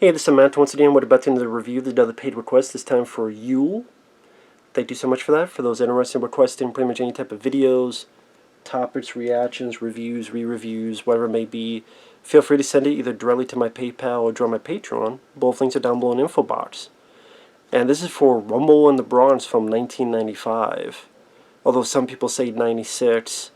Hey, this is Anita once again. We're about to end the review of another paid request, this time for Yule. Thank you so much for that. For those interested in requesting pretty much any type of videos, topics, reactions, reviews, re-reviews, whatever it may be, feel free to send it either directly to my PayPal or join my Patreon. Both links are down below in the info box. And this is for Rumble in the Bronx from 1995. Although some people say 96.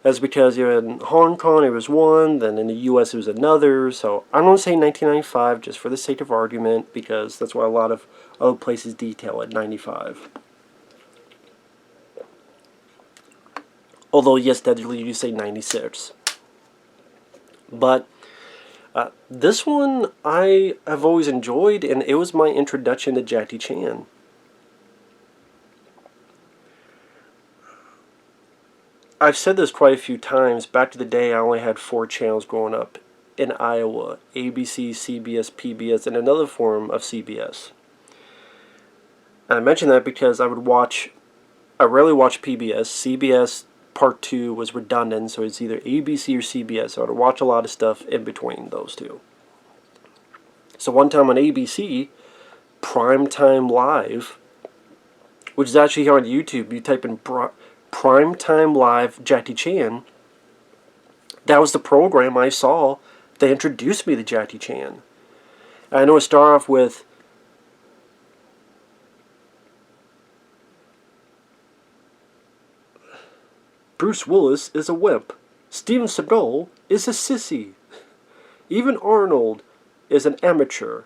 That's because in Hong Kong it was one, then in the US it was another, so I'm going to say 1995 just for the sake of argument, because that's why a lot of other places detail at 95. Although, yes, technically you say 96. But this one I have always enjoyed, and it was my introduction to Jackie Chan. I've said this quite a few times. Back to the day, I only had 4 channels growing up in Iowa: ABC, CBS, PBS, and another form of CBS. And I mention that because I rarely watch PBS. CBS Part 2 was redundant, so it's either ABC or CBS, so I would watch a lot of stuff in between those two. So one time on ABC, Primetime Live, which is actually here on YouTube, you type in Primetime Live Jackie Chan, that was the program I saw that introduced me to Jackie Chan. I know it started off with Bruce Willis is a wimp, Steven Seagal is a sissy, even Arnold is an amateur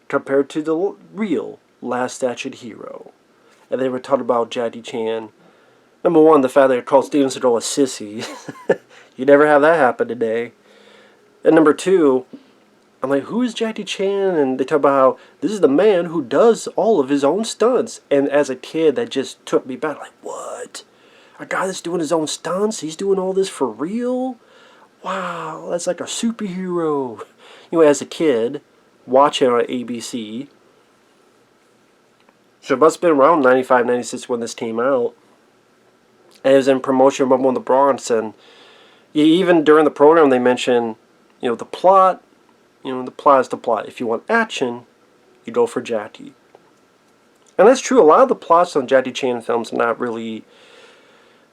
compared to the real Last Action Hero. And they were talking about Jackie Chan. Number one, the fact that they called Steven Seagal a sissy. You never have that happen today. And number two, I'm like, who is Jackie Chan? And they talk about how this is the man who does all of his own stunts. And as a kid, that just took me back. Like, what? A guy that's doing his own stunts? He's doing all this for real? Wow, that's like a superhero. Anyway, as a kid, watching on ABC. So it must have been around 95, 96 when this came out. And it was in promotion Rumble in the Bronx, and even during the program they mentioned, the plot. The plot is the plot. If you want action, you go for Jackie. And that's true. A lot of the plots on Jackie Chan films are not really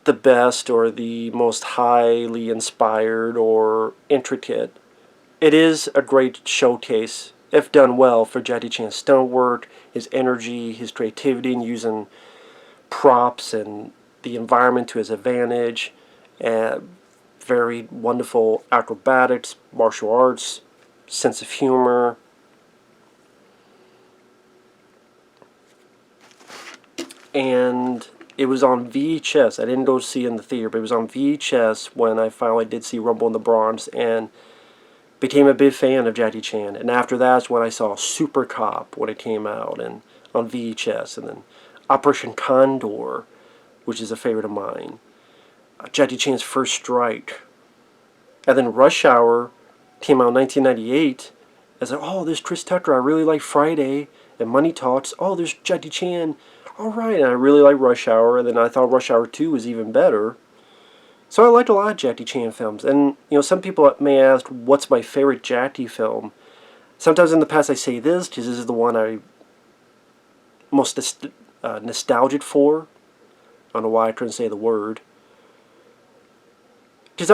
the best or the most highly inspired or intricate. It is a great showcase, if done well, for Jackie Chan's stunt work, his energy, his creativity in using props and the environment to his advantage, and very wonderful acrobatics, martial arts, sense of humor. And it was on VHS. I didn't go see it in the theater, but it was on VHS when I finally did see Rumble in the Bronx and became a big fan of Jackie Chan. And after that's when I saw Super Cop when it came out and on VHS, and then Operation Condor, which is a favorite of mine. Jackie Chan's First Strike. And then Rush Hour came out in 1998. I was like, oh, there's Chris Tucker. I really like Friday and Money Talks. Oh, there's Jackie Chan. Alright, and I really like Rush Hour. And then I thought Rush Hour 2 was even better. So I liked a lot of Jackie Chan films. And, some people may ask, what's my favorite Jackie film? Sometimes in the past I say this, because this is the one I'm most nostalgic for. I don't know why I couldn't say the word. Because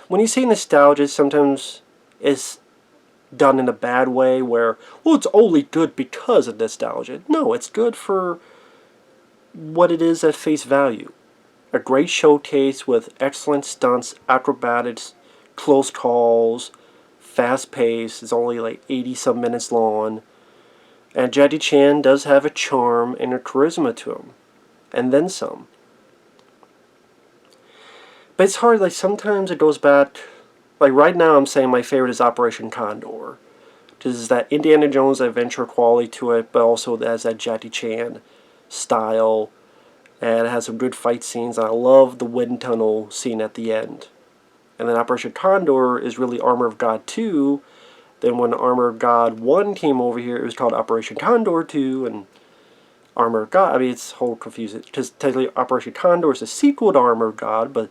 when you say nostalgia, sometimes it's done in a bad way where, well, it's only good because of nostalgia. No, it's good for what it is at face value. A great showcase with excellent stunts, acrobatics, close calls, fast pace. It's only like 80-some minutes long. And Jackie Chan does have a charm and a charisma to him. And then some. But it's hard, like sometimes it goes back, like right now I'm saying my favorite is Operation Condor. Because it's that Indiana Jones adventure quality to it, but also it has that Jackie Chan style. And it has some good fight scenes, and I love the wind tunnel scene at the end. And then Operation Condor is really Armor of God 2. Then when Armor of God 1 came over here, it was called Operation Condor 2, and Armor of God, it's whole confusing, because technically Operation Condor is a sequel to Armor of God, but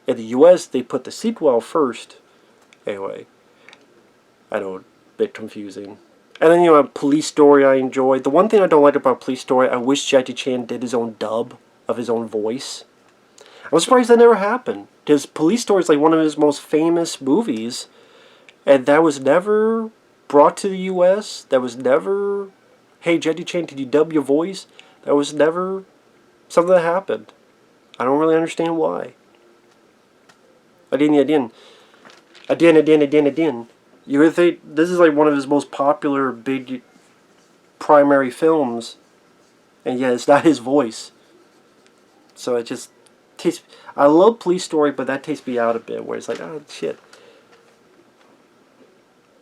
in the US, they put the sequel out first. Anyway, I don't bit confusing. And then, Police Story I enjoyed. The one thing I don't like about Police Story, I wish Jackie Chan did his own dub of his own voice. I'm surprised that never happened. Because Police Story is like one of his most famous movies. And that was never brought to the U.S. That was never, hey, Jackie Chan, did you dub your voice? That was never something that happened. I don't really understand why. Again. You would think this is like one of his most popular, big, primary films, and yet it's not his voice. So it just tastes. I love Police Story, but that takes me out a bit, where it's like, oh shit.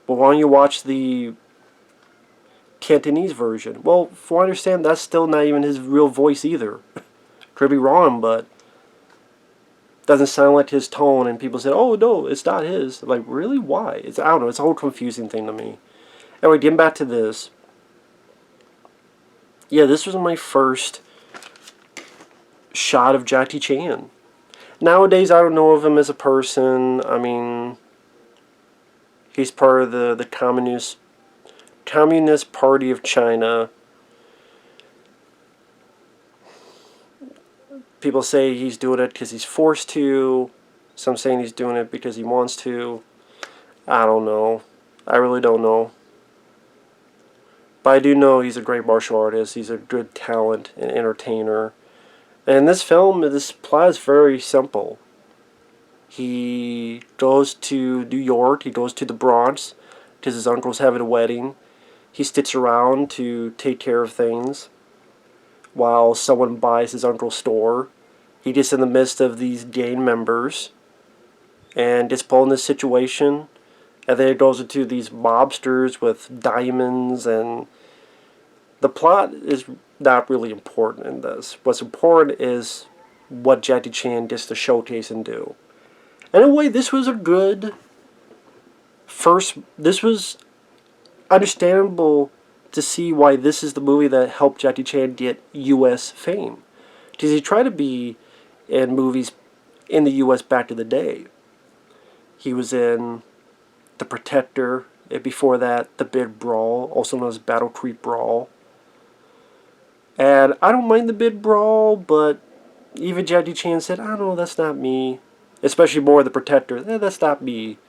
But why don't you watch the Cantonese version? Well, from what I understand, that's still not even his real voice either. Could be wrong, but doesn't sound like his tone, and people said, oh no, it's not his. I'm like, really? Why? I don't know, it's a whole confusing thing to me. Anyway, getting back to this. Yeah, this was my first shot of Jackie Chan. Nowadays, I don't know of him as a person. I mean, he's part of the Communist Party of China. People say he's doing it because he's forced to. Some saying he's doing it because he wants to. I don't know. I really don't know. But I do know he's a great martial artist. He's a good talent and entertainer. And in this film, this plot is very simple. He goes to New York. He goes to the Bronx because his uncle's having a wedding. He sticks around to take care of things while someone buys his uncle's store. He gets in the midst of these gang members and gets pulled in this situation. And then it goes into these mobsters with diamonds, and the plot is not really important in this. What's important is what Jackie Chan gets to showcase and do. In a way, this was a good first. This was understandable to see why this is the movie that helped Jackie Chan get U.S. fame. Because he tried to be in movies in the U.S. back in the day. He was in The Protector, and before that, The Big Brawl, also known as Battle Creek Brawl. And I don't mind The Big Brawl, but even Jackie Chan said, I don't know, that's not me. Especially more The Protector, that's not me.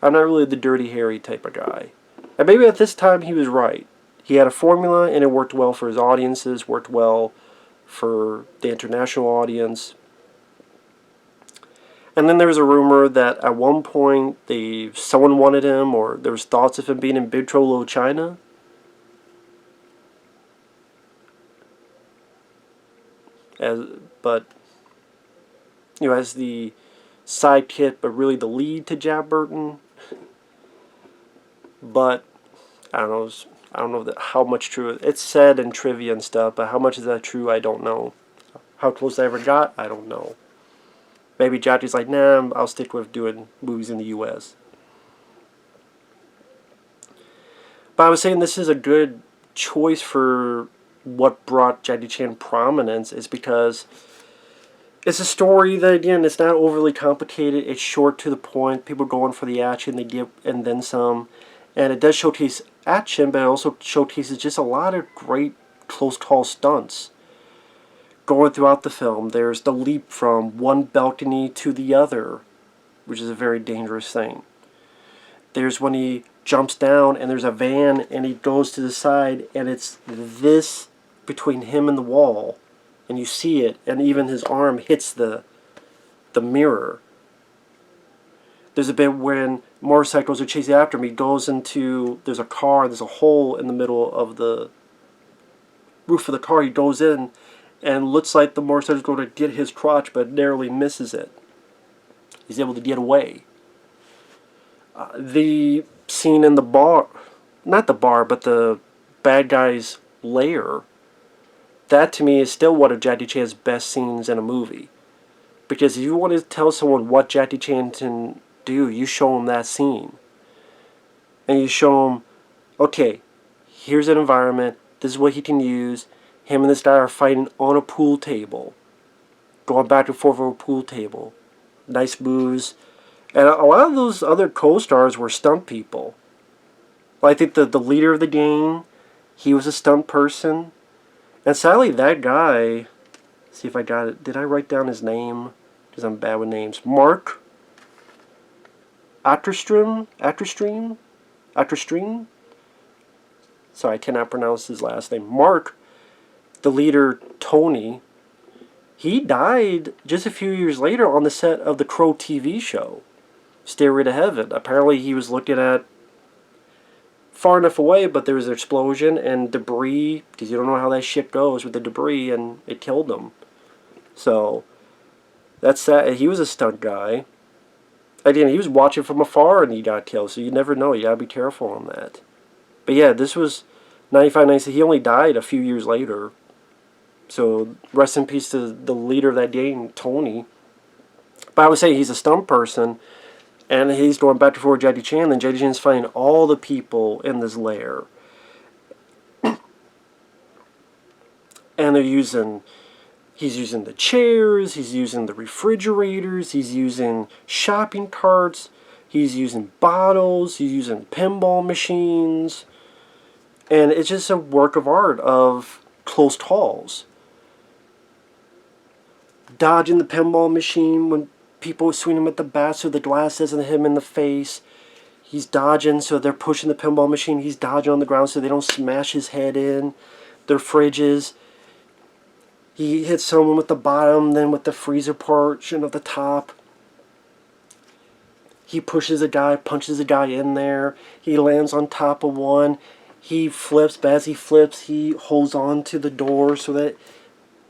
I'm not really the Dirty Harry type of guy. And maybe at this time he was right. He had a formula, and it worked well for his audiences, worked well for the international audience. And then there was a rumor that at one point someone wanted him, or there was thoughts of him being in Big Trouble in Little China. But as the sidekick, but really the lead to Jack Burton. But I don't know how much true it's said in trivia and stuff, but how much is that true? I don't know. How close I ever got? I don't know. Maybe Jackie's like, nah, I'll stick with doing movies in the U.S. But I was saying this is a good choice for what brought Jackie Chan prominence, is because it's a story that, again, it's not overly complicated. It's short to the point. People are going for the action they get, and then some. And it does showcase action, but it also showcases just a lot of great close call stunts going throughout the film. There's the leap from one balcony to the other, which is a very dangerous thing. There's when he jumps down and there's a van and he goes to the side and it's this between him and the wall, and you see it, and even his arm hits the mirror. There's a bit when motorcycles are chasing after him. He goes into, there's a car, there's a hole in the middle of the roof of the car. He goes in and looks like the motorcycle's going to get his crotch, but narrowly misses it. He's able to get away. The scene in the bar, not the bar, but the bad guy's lair, that to me is still one of Jackie Chan's best scenes in a movie. Because if you want to tell someone what Jackie Chan can do, you show them that scene. And you show them, okay, here's an environment, this is what he can use. Him and this guy are fighting on a pool table, going back and forth over a pool table. Nice moves. And a lot of those other co-stars were stunt people. I think the leader of the gang, he was a stunt person. And sadly, that guy, see if I got it. Did I write down his name? Because I'm bad with names. Mark Atterstream? Sorry, I cannot pronounce his last name. Mark, the leader, Tony, he died just a few years later on the set of the Crow TV show, Stairway to Heaven. Apparently he was looking at far enough away, but there was an explosion and debris, because you don't know how that shit goes with the debris, and it killed him. So, that's that. He was a stunt guy. Again, he was watching from afar and he got killed, so you never know. You gotta be careful on that. But yeah, this was 95, 96. He only died a few years later. So, rest in peace to the leader of that gang, Tony. But I would say he's a stunt person, and he's going back to before Jackie Chan, and Jackie Chan's finding all the people in this lair. And he's using the chairs, he's using the refrigerators, he's using shopping carts, he's using bottles, he's using pinball machines. And it's just a work of art of close calls. Dodging the pinball machine when people swing him at the bat so the glass doesn't hit him in the face. He's dodging so they're pushing the pinball machine. He's dodging on the ground so they don't smash his head in their fridges. He hits someone with the bottom, then with the freezer portion of the top. He pushes a guy, punches a guy in there. He lands on top of one. He flips, but as he flips, he holds on to the door so that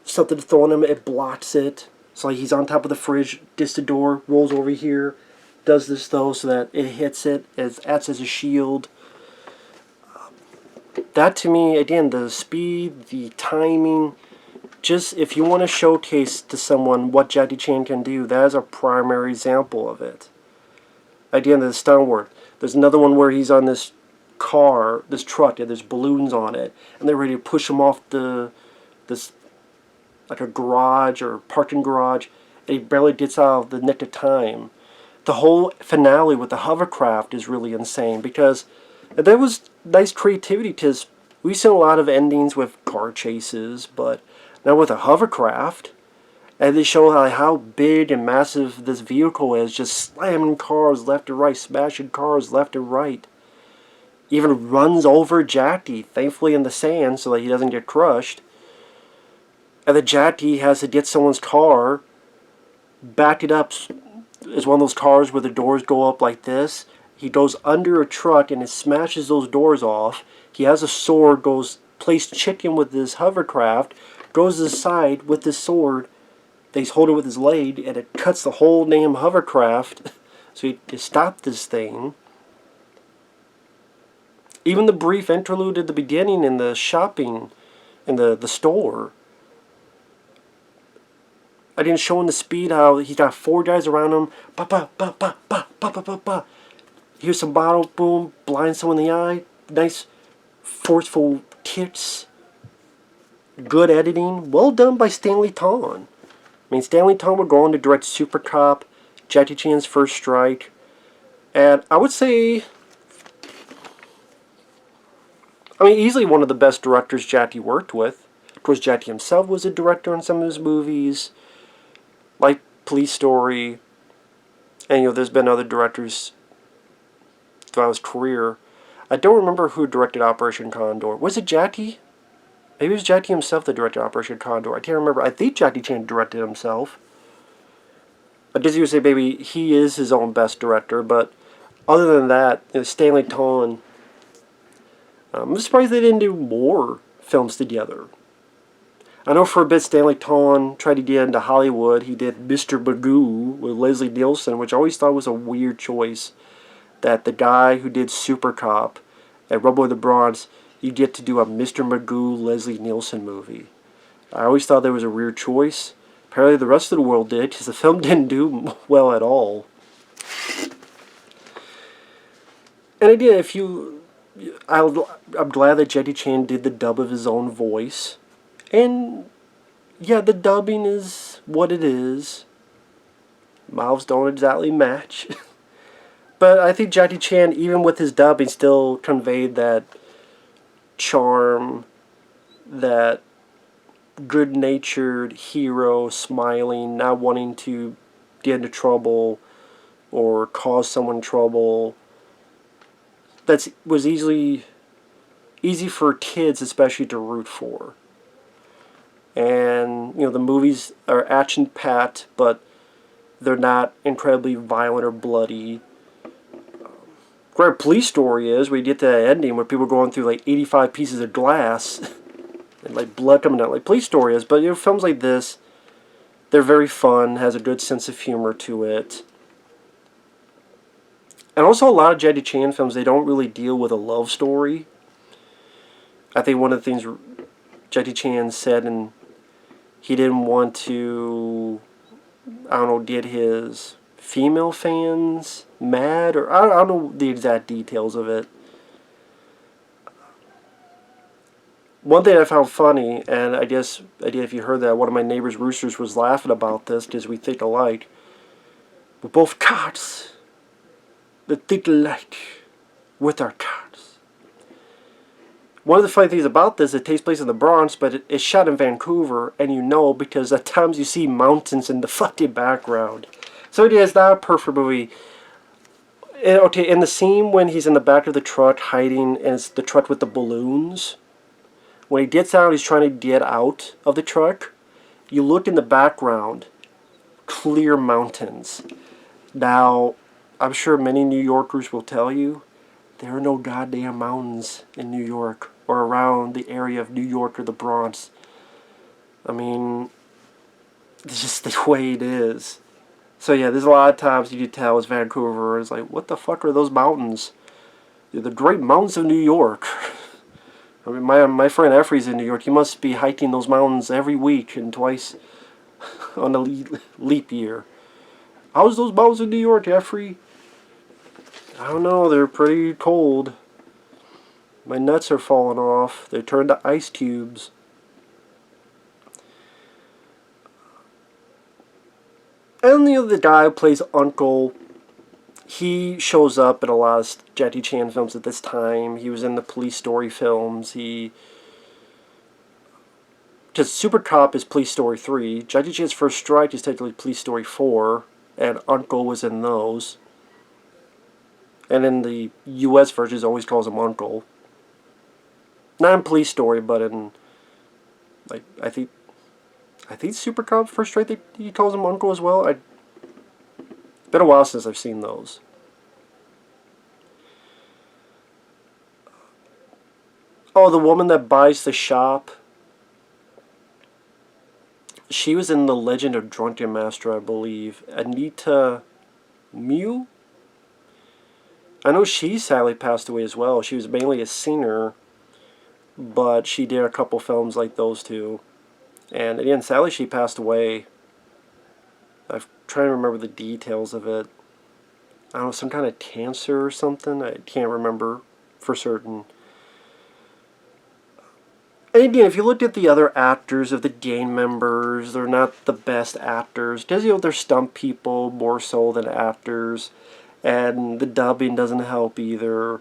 something throwing him, it blocks it. So he's on top of the fridge, gets the door, rolls over here, does this though so that it hits it, it acts as a shield. That to me, again, the speed, the timing, just if you want to showcase to someone what Jackie Chan can do, that is a primary example of it. Again, the stunt work. There's another one where he's on this car, this truck, and there's balloons on it, and they're ready to push him off this like a garage or parking garage, and he barely gets out of the nick of time. The whole finale with the hovercraft is really insane because there was nice creativity because we've seen a lot of endings with car chases, but now with a hovercraft, and they show how big and massive this vehicle is, just slamming cars left and right, smashing cars left and right. Even runs over Jackie, thankfully in the sand so that he doesn't get crushed. And then Jackie has to get someone's car, back it up. It's one of those cars where the doors go up like this. He goes under a truck and it smashes those doors off. He has a sword, plays chicken with this hovercraft, goes to the side with this sword. He's holding it with his leg, and it cuts the whole damn hovercraft. So he stopped this thing. Even the brief interlude at the beginning in the shopping, in the store. I didn't show him the speed, how he's got 4 guys around him. Ba ba ba ba ba ba ba ba ba. Here's some bottle, boom, blind someone in the eye. Nice, forceful kicks. Good editing. Well done by Stanley Tong. I mean, Stanley Tong would go on to direct Super Cop, Jackie Chan's First Strike, and I would say, easily one of the best directors Jackie worked with. Of course, Jackie himself was a director on some of his movies, like Police Story, and there's been other directors throughout his career. I don't remember who directed Operation Condor. Was it Jackie? Maybe it was Jackie himself that directed Operation Condor. I can't remember. I think Jackie Chan directed himself. I guess you would say maybe he is his own best director, but other than that, Stanley Tong, I'm surprised they didn't do more films together. I know for a bit Stanley Tong tried to get into Hollywood. He did Mr. Magoo with Leslie Nielsen, which I always thought was a weird choice. That the guy who did Super Cop at Rumble in the Bronx, you get to do a Mr. Magoo Leslie Nielsen movie. I always thought that was a weird choice. Apparently the rest of the world did, because the film didn't do well at all. And again, I'm glad that Jackie Chan did the dub of his own voice. And yeah, the dubbing is what it is. Mouths don't exactly match. But I think Jackie Chan, even with his dubbing, still conveyed that charm, that good-natured hero, smiling, not wanting to get into trouble or cause someone trouble. That was easy for kids, especially, to root for. And the movies are action-packed, but they're not incredibly violent or bloody. Great Police Story is, we get to that ending where people are going through like 85 pieces of glass and like blood coming out, like Police Story is. But films like this, they're very fun, has a good sense of humor to it. And also a lot of Jackie Chan films, they don't really deal with a love story. I think one of the things Jackie Chan said, and he didn't want to, I don't know, get his female fans mad, or I don't know the exact details of it. One thing I found funny, and I guess if you heard that, one of my neighbor's roosters was laughing about this because we think alike. We're both cats that think alike with our cats. One of the funny things about this, it takes place in the Bronx, but it's shot in Vancouver, and because at times you see mountains in the fucking background. So it is not a perfect movie. Okay, in the scene when he's in the back of the truck hiding, and it's the truck with the balloons, when he gets out, he's trying to get out of the truck. You look in the background, clear mountains. Now, I'm sure many New Yorkers will tell you, there are no goddamn mountains in New York or around the area of New York or the Bronx. I mean, it's just the way it is. So yeah, there's a lot of times you can tell it's Vancouver. It's like, what the fuck are those mountains? They're the Great Mountains of New York. I mean, my friend Effrey's in New York. He must be hiking those mountains every week and twice on a leap year. How's those mountains in New York, Effrey? I don't know. They're pretty cold. My nuts are falling off. They turned to ice cubes. And the guy who plays Uncle, he shows up in a lot of Jackie Chan films at this time. He was in the Police Story films. Because Super Cop is Police Story 3. Jackie Chan's First Strike is technically Police Story 4. And Uncle was in those. And in the US version, always calls him Uncle. Not in Police Story, but in, like, I think Super Cop First Strike, he calls him Uncle as well. It's been a while since I've seen those. Oh, the woman that buys the shop. She was in The Legend of Drunken Master, I believe. Anita Mew? I know she sadly passed away as well. She was mainly a singer, but she did a couple films like those two. And again, sadly she passed away. I'm trying to remember the details of it. I don't know, some kind of cancer or something. I can't remember for certain. And again, if you look at the other actors of the gang members, they're not the best actors. Because, they're stunt people more so than actors. And the dubbing doesn't help either.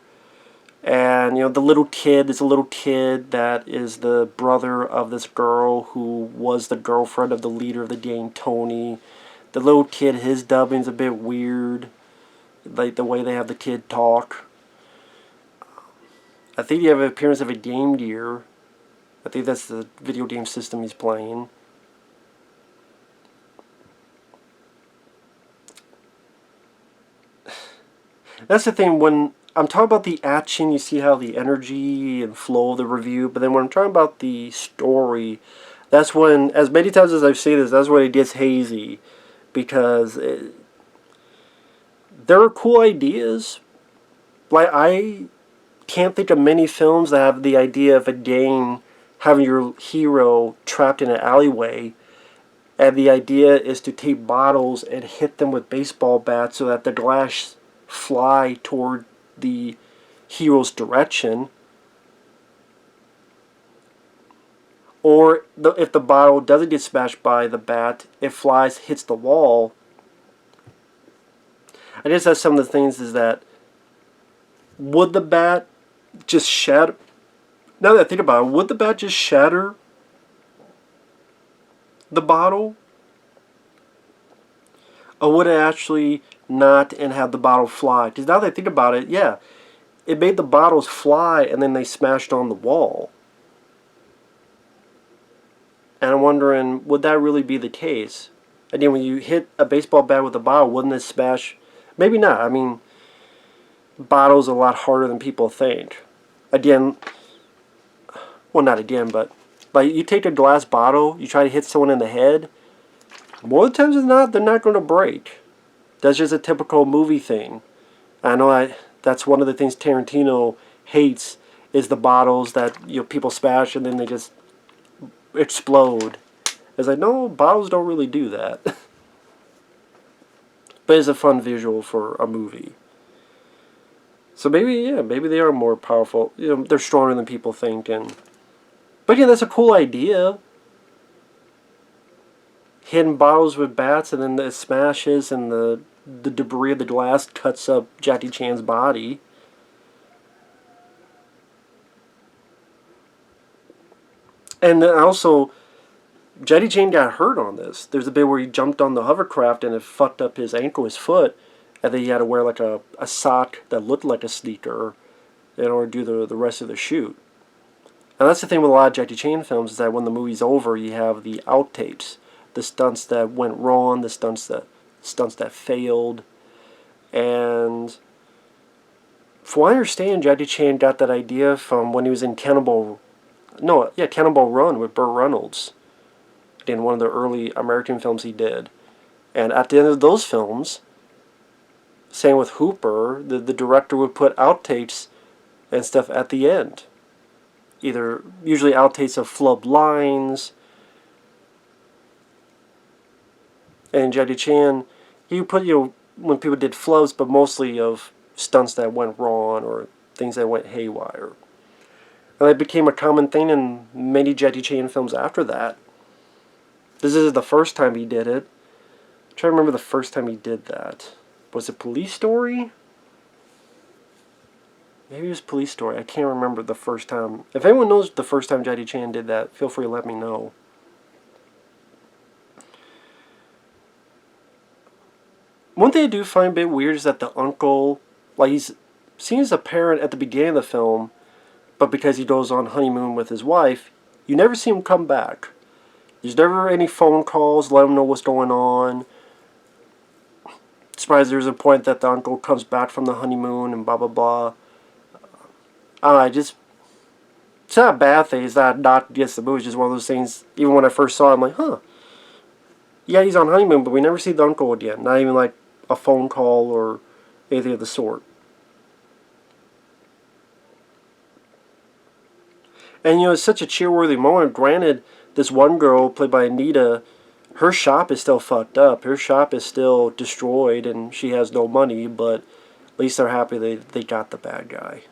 And, the little kid is a little kid that is the brother of this girl who was the girlfriend of the leader of the gang, Tony. The little kid, his dubbing's a bit weird. Like the way they have the kid talk. I think you have an appearance of a Game Gear. I think that's the video game system he's playing. That's the thing, when I'm talking about the action, you see how the energy and flow of the review, but then when I'm talking about the story, that's when, as many times as I've seen this, that's when it gets hazy. Because there are cool ideas. Like, I can't think of many films that have the idea of a gang having your hero trapped in an alleyway, and the idea is to take bottles and hit them with baseball bats so that the glass fly toward the hero's direction. Or if the bottle doesn't get smashed by the bat, it flies, hits the wall. I guess that's some of the things is that would the bat just shatter? Now that I think about it, would the bat just shatter the bottle? Or would it actually not and have the bottle fly? Because now that I think about it, yeah, it made the bottles fly and then they smashed on the wall. And I'm wondering, would that really be the case? Again, when you hit a baseball bat with a bottle, wouldn't it smash? Maybe not. I mean, bottles are a lot harder than people think. Again, well, not again, but like you take a glass bottle, you try to hit someone in the head, more times than not, they're not going to break. That's just a typical movie thing. I know that's one of the things Tarantino hates is the bottles that people smash and then they just explode. It's like, no, bottles don't really do that. But it's a fun visual for a movie. So maybe, yeah, maybe they are more powerful. They're stronger than people think. But yeah, that's a cool idea. Hitting bottles with bats and then it smashes and the debris of the glass cuts up Jackie Chan's body. And then also, Jackie Chan got hurt on this. There's a bit where he jumped on the hovercraft and it fucked up his ankle, his foot, and then he had to wear like a sock that looked like a sneaker in order to do the rest of the shoot. And that's the thing with a lot of Jackie Chan films is that when the movie's over, you have the outtakes, the stunts that went wrong, the stunts that failed, and from what I understand, Jackie Chan got that idea from when he was in Cannonball Run with Burt Reynolds, in one of the early American films he did. And at the end of those films, same with Hooper, the director would put outtakes and stuff at the end. Usually outtakes of flubbed lines. And Jackie Chan, he would put, when people did flubs, but mostly of stunts that went wrong or things that went haywire. And that became a common thing in many Jackie Chan films after that. This is the first time he did it. I'm trying to remember the first time he did that. Was it Police Story? Maybe it was Police Story. I can't remember the first time. If anyone knows the first time Jackie Chan did that, feel free to let me know. One thing I do find a bit weird is that the uncle, like he's seen as a parent at the beginning of the film, but because he goes on honeymoon with his wife, you never see him come back. There's never any phone calls, let him know what's going on. Surprised there's a point that the uncle comes back from the honeymoon and blah blah blah. It's not a bad thing. It's not against the movie. It's just one of those things. Even when I first saw it, I'm like, huh. Yeah, he's on honeymoon, but we never see the uncle again. Not even like a phone call or anything of the sort. And it's such a cheerworthy moment. Granted, this one girl, played by Anita, her shop is still fucked up. Her shop is still destroyed and she has no money, but at least they're happy they got the bad guy.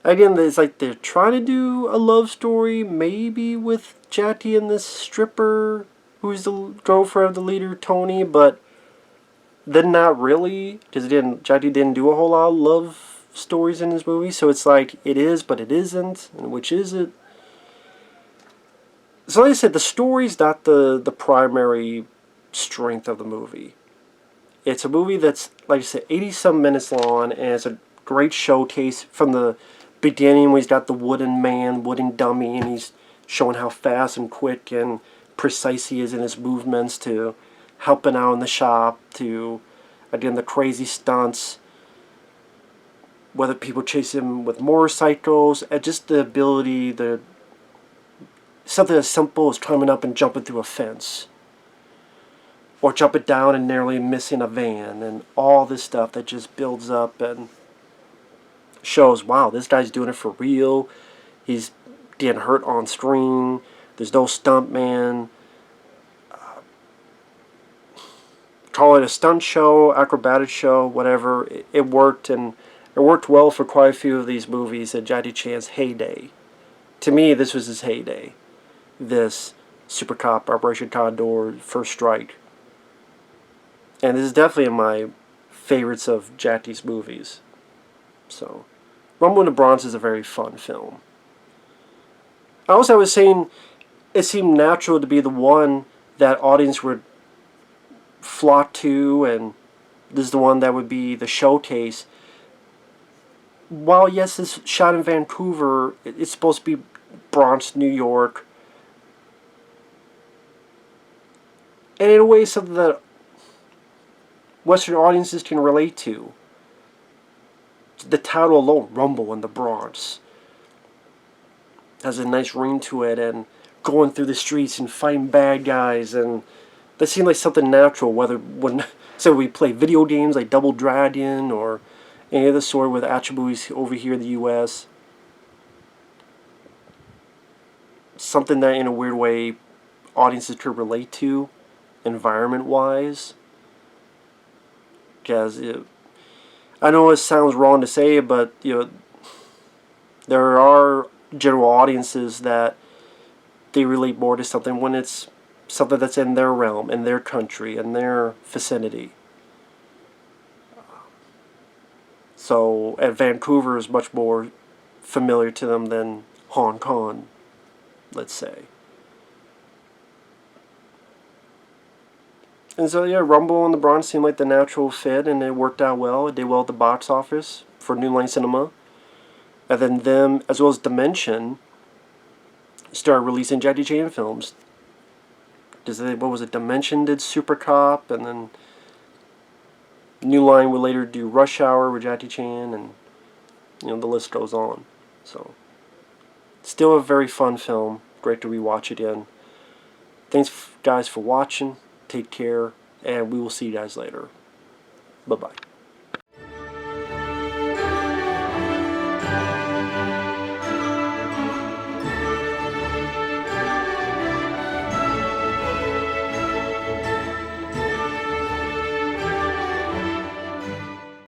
Again, it's like they're trying to do a love story, maybe with Jackie and this stripper who's the girlfriend of the leader, Tony, but then not really, because Jackie didn't do a whole lot of love stories in this movie, so it's like it is, but it isn't, and which is it? So like I said, the story's not the primary strength of the movie. It's a movie that's, like I said, 80-some minutes long, and it's a great showcase from the beginning when he's got the wooden dummy, and he's showing how fast and quick and precise he is in his movements, to helping out in the shop, to, again, the crazy stunts, whether people chase him with motorcycles, and just the ability, something as simple as climbing up and jumping through a fence, or jumping down and nearly missing a van, and all this stuff that just builds up and shows, wow, this guy's doing it for real. He's getting hurt on screen. There's no stunt man. Call it a stunt show, acrobatic show, whatever. It worked, and it worked well for quite a few of these movies at Jackie Chan's heyday. To me, this was his heyday. This Super Cop, Operation Condor, First Strike. And this is definitely in my favorites of Jacky's movies. So, Rumble in the Bronx is a very fun film. Also, I was saying it seemed natural to be the one that audience would flock to, and this is the one that would be the showcase. While yes, it's shot in Vancouver, it's supposed to be Bronx, New York, and in a way something that Western audiences can relate to. The title alone, Rumble in the Bronx, has a nice ring to it, and going through the streets and fighting bad guys, and that seemed like something natural. Whether when so we play video games like Double Dragon or any other sort with attributes over here in the U.S. Something that, in a weird way, audiences could relate to, environment-wise. Because I know it sounds wrong to say, but there are general audiences that they relate more to something when it's something that's in their realm, in their country, in their vicinity. So, and Vancouver is much more familiar to them than Hong Kong, let's say. And so, yeah, Rumble in the Bronx seemed like the natural fit, and it worked out well. It did well at the box office for New Line Cinema. And then them, as well as Dimension, started releasing Jackie Chan films. What was it? Dimension did Super Cop, and then New Line would later do Rush Hour with Jackie Chan, and the list goes on. So, still a very fun film. Great to rewatch again. Thanks, guys, for watching. Take care, and we will see you guys later. Bye-bye.